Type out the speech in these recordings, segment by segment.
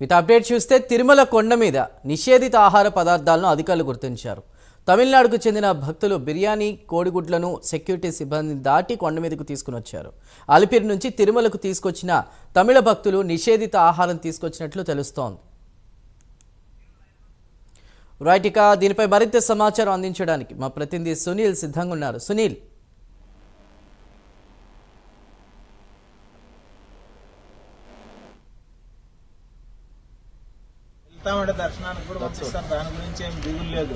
ఇక అప్డేట్ చూస్తే తిరుమల కొండ మీద నిషేధిత ఆహార పదార్థాలను అధికారులు గుర్తించారు. తమిళనాడుకు చెందిన భక్తులు బిర్యానీ కోడిగుడ్లను సెక్యూరిటీ సిబ్బంది దాటి కొండ మీదకు తీసుకుని వచ్చారు. అలిపిరి నుంచి తిరుమలకు తీసుకొచ్చిన తమిళ భక్తులు నిషేధిత ఆహారం తీసుకొచ్చినట్లు తెలుస్తోంది. రైట్, ఇక దీనిపై మరింత సమాచారం అందించడానికి మా ప్రతినిధి సునీల్ సిద్ధంగా ఉన్నారు. సునీల్, దర్శనానికి కూడా పంపిస్తాను, దాని గురించి ఏం దిగులు లేదు.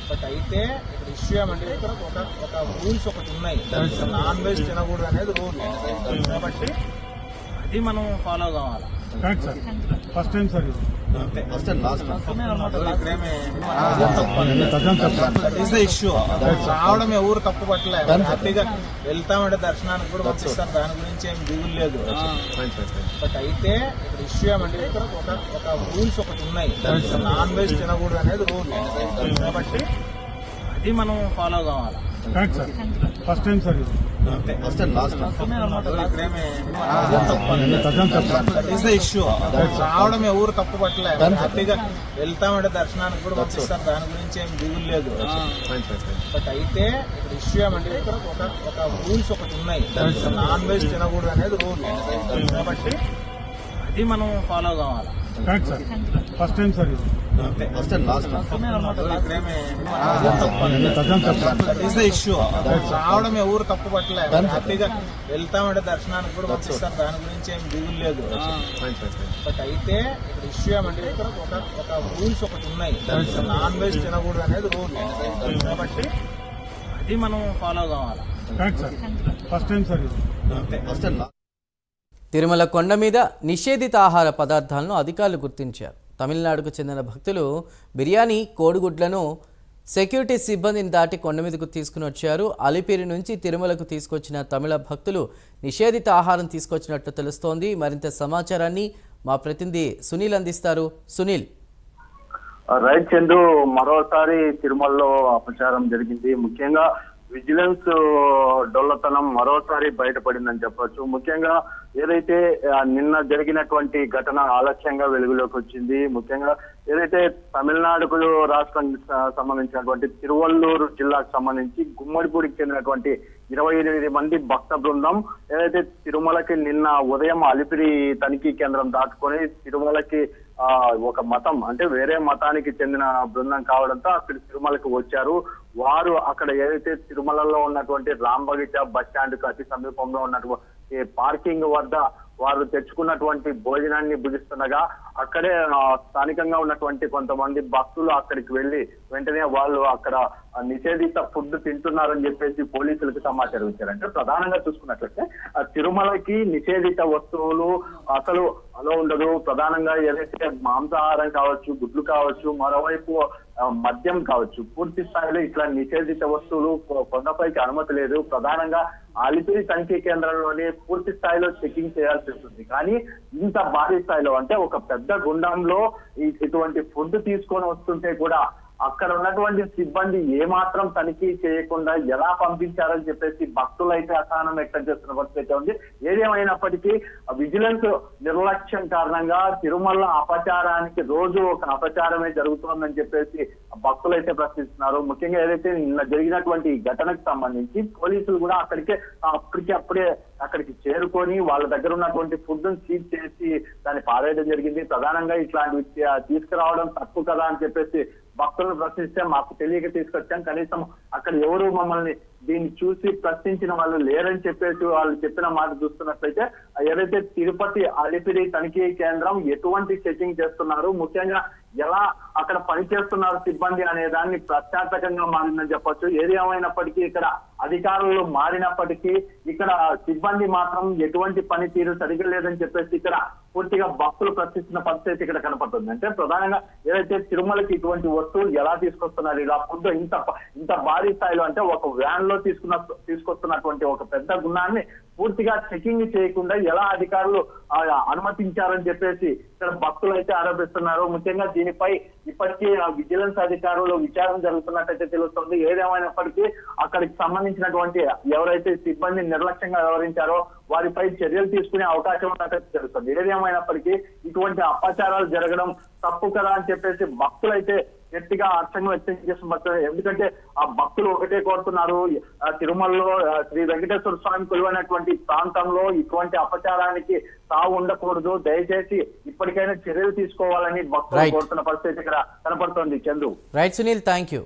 బట్ అయితే ఇక్కడ ఇష్యూ ఏమంటే ఇక్కడ ఒక రూల్స్ ఒకటి ఉన్నాయి. నాన్ వెజ్ తినకూడదు అనేది రూల్. కాబట్టి అది మనం ఫాలో కావాలి. ఫస్ట్ టైం సార్ ఇష్యూ రావడం ఎవరు తప్పు పట్టలేదు. హ్యాపీగా వెళ్తామంటే దర్శనానికి కూడా పంపిస్తాను, దాని గురించి ఏం దిగులు లేదు. బట్ అయితే ఇక్కడ ఇష్యూ ఏమంటే ఇక్కడ ఒక రూల్స్ ఒకటి ఉన్నాయి. నాన్ వెజ్ తినకూడదు అనేది రూల్. కాబట్టి అది మనం ఫాలో కావాలి. ఫస్ట్ టైం సార్ ఇష్యూ రావడం ఎవరు తప్పు పట్టలేదు. హ్యాపీగా వెళ్తామంటే దర్శనానికి కూడా పంపిస్తాను, దాని గురించి ఏం దిగులు లేదు. బట్ అయితే ఇక్కడ ఇష్యూ ఏమంటే ఇక్కడ ఒక రూల్స్ ఒకటి ఉన్నాయి. నాన్ వెజ్ తినకూడదు అనేది రూల్. కాబట్టి అది మనం ఫాలో కావాలి. ఫస్ట్ టైం సార్ ఇష్యూ రావడం ఎవరు తప్పు పట్టలేదు. హ్యాపీగా వెళ్తామంటే దర్శనానికి కూడా పంపిస్తాను, దాని గురించి ఏం దిగులు లేదు. బట్ అయితే ఇక్కడ ఇష్యూ ఏమంటే ఇక్కడ ఒక రూల్స్ ఒకటి ఉన్నాయి. నాన్ వెజ్ తినకూడదు అనేది రూల్. కాబట్టి అది మనం ఫాలో కావాలి. ఫస్ట్ టైం సార్ తిరుమల కొండ మీద నిషేధిత ఆహార పదార్థాలను అధికారులు గుర్తించారు. తమిళనాడుకు చెందిన భక్తులు బిర్యానీ కోడిగుడ్లను సెక్యూరిటీ సిబ్బందిని దాటి కొండ మీదకు తీసుకుని వచ్చారు. అలిపిరి నుంచి తిరుమలకు తీసుకొచ్చిన తమిళ భక్తులు నిషేధిత ఆహారం తీసుకొచ్చినట్లు తెలుస్తోంది. మరింత సమాచారాన్ని మా ప్రతినిధి సునీల్ అందిస్తారు. సునీల్, రైట్ చందు, మరోసారి తిరుమలలో అపచారం జరిగింది. ముఖ్యంగా విజిలెన్స్ డొల్లతనం మరోసారి బయటపడిందని చెప్పొచ్చు. ముఖ్యంగా ఏదైతే నిన్న జరిగినటువంటి ఘటన ఆలస్యంగా వెలుగులోకి వచ్చింది. ముఖ్యంగా ఏదైతే తమిళనాడుకు రాష్ట్రానికి సంబంధించినటువంటి తిరువల్లూరు జిల్లాకు సంబంధించి గుమ్మడిపూడికి చెందినటువంటి 28 మంది భక్త బృందం ఏదైతే తిరుమలకి నిన్న ఉదయం అలిపిరి తనిఖీ కేంద్రం దాటుకొని తిరుమలకి ఒక మతం అంటే వేరే మతానికి చెందిన బృందం కావడంతో అక్కడ తిరుమలకు వచ్చారు. వారు అక్కడ ఏదైతే తిరుమలలో ఉన్నటువంటి రాంబగిచ బస్ స్టాండ్ కు అతి సమీపంలో ఉన్నటువంటి పార్కింగ్ వద్ద వారు తెచ్చుకున్నటువంటి భోజనాన్ని భుజిస్తుండగా అక్కడే స్థానికంగా ఉన్నటువంటి కొంతమంది భక్తులు అక్కడికి వెళ్లి వెంటనే వాళ్ళు అక్కడ నిషేధిత ఫుడ్ తింటున్నారని చెప్పేసి పోలీసులకు సమాచారం ఇచ్చారంటే ప్రధానంగా చూసుకున్నట్లయితే తిరుమలకి నిషేధిత వస్తువులు అసలు అలో ఉండదు. ప్రధానంగా ఏదైతే మాంసాహారం కావచ్చు, గుడ్లు కావచ్చు, మరోవైపు మద్యం కావచ్చు, పూర్తి స్థాయిలో ఇట్లా నిషేధిత వస్తువులు కొండపైకి అనుమతి లేదు. ప్రధానంగా అలిపిరి తనిఖీ కేంద్రంలోనే పూర్తి స్థాయిలో చెకింగ్ చేయాల్సి ఉంటుంది. కానీ ఇంత భారీ స్థాయిలో అంటే ఒక పెద్ద గుండంలో ఇటువంటి ఫుడ్ తీసుకొని వస్తుంటే కూడా అక్కడ ఉన్నటువంటి సిబ్బంది ఏమాత్రం తనిఖీ చేయకుండా ఎలా పంపించారని చెప్పేసి భక్తులు అయితే అసహనం వ్యక్తం చేస్తున్న పరిస్థితి ఉంది. ఏదేమైనప్పటికీ విజిలెన్స్ నిర్లక్ష్యం కారణంగా తిరుమల అపచారానికి రోజు ఒక అపచారమే జరుగుతోందని చెప్పేసి భక్తులు అయితే ప్రశ్నిస్తున్నారు. ముఖ్యంగా ఏదైతే నిన్న జరిగినటువంటి ఘటనకు సంబంధించి పోలీసులు కూడా అప్పటికే అక్కడికి చేరుకొని వాళ్ళ దగ్గర ఉన్నటువంటి ఫుడ్ ను సీజ్ చేసి దాన్ని పారేయడం జరిగింది. ప్రధానంగా ఇట్లాంటివి తీసుకురావడం తప్పు కదా అని చెప్పేసి భక్తులను ప్రశ్నిస్తే మాకు తెలియక తీసుకొచ్చాం, కనీసం అక్కడ ఎవరు మమ్మల్ని దీన్ని చూసి ప్రశ్నించిన వాళ్ళు లేరని చెప్పేసి వాళ్ళు చెప్పిన మాట చూస్తున్నట్లయితే ఏదైతే తిరుపతి అలిపిరి తనిఖీ కేంద్రం ఎటువంటి చెకింగ్ చేస్తున్నారు, ముఖ్యంగా ఎలా అక్కడ పనిచేస్తున్నారు సిబ్బంది అనే దాన్ని ప్రశ్నార్థకంగా మారిందని చెప్పొచ్చు. ఏది ఏమైనప్పటికీ ఇక్కడ అధికారులు మారినప్పటికీ ఇక్కడ సిబ్బంది మాత్రం ఎటువంటి పనితీరు సరిగ్గా లేదని చెప్పేసి ఇక్కడ పూర్తిగా భక్తులు ప్రశ్నిస్తున్న పరిస్థితి ఇక్కడ కనపడుతుంది. అంటే ప్రధానంగా ఏదైతే తిరుమలకి ఇటువంటి వస్తువులు ఎలా తీసుకొస్తున్నారు, ఇలా ఫుడ్ ఇంత భారీ స్థాయిలో అంటే ఒక వ్యాన్ లో తీసుకొస్తున్నటువంటి ఒక పెద్ద గుణాన్ని పూర్తిగా చెకింగ్ చేయకుండా ఎలా అధికారులు అనుమతించారని చెప్పేసి ఇక్కడ భక్తులు అయితే ఆరోపిస్తున్నారు. ముఖ్యంగా దీనిపై ఇప్పటికీ విజిలెన్స్ అధికారులు విచారణ జరుగుతున్నట్టయితే తెలుస్తుంది. ఏదేమైనప్పటికీ అక్కడికి సంబంధించి సంబంధించినటువంటి ఎవరైతే సిబ్బంది నిర్లక్ష్యంగా వ్యవహరించారో వారిపై చర్యలు తీసుకునే అవకాశం ఉన్నట్టు తెలుస్తుంది. ఏదేమైనప్పటికీ ఇటువంటి అపచారాలు జరగడం తప్పు కదా అని చెప్పేసి భక్తులైతే గట్టిగా హర్షంగా వ్యక్తం చేస్తున్నారు. ఎందుకంటే ఆ భక్తులు ఒకటే కోరుతున్నారు, తిరుమలలో శ్రీ వెంకటేశ్వర స్వామి కొలువైనటువంటి ప్రాంతంలో ఇటువంటి అపచారానికి తావు ఉండకూడదు, దయచేసి ఇప్పటికైనా చర్యలు తీసుకోవాలని భక్తులు కోరుతున్న పరిస్థితి ఇక్కడ కనపడుతోంది. Chandu. Right Sunil, thank you.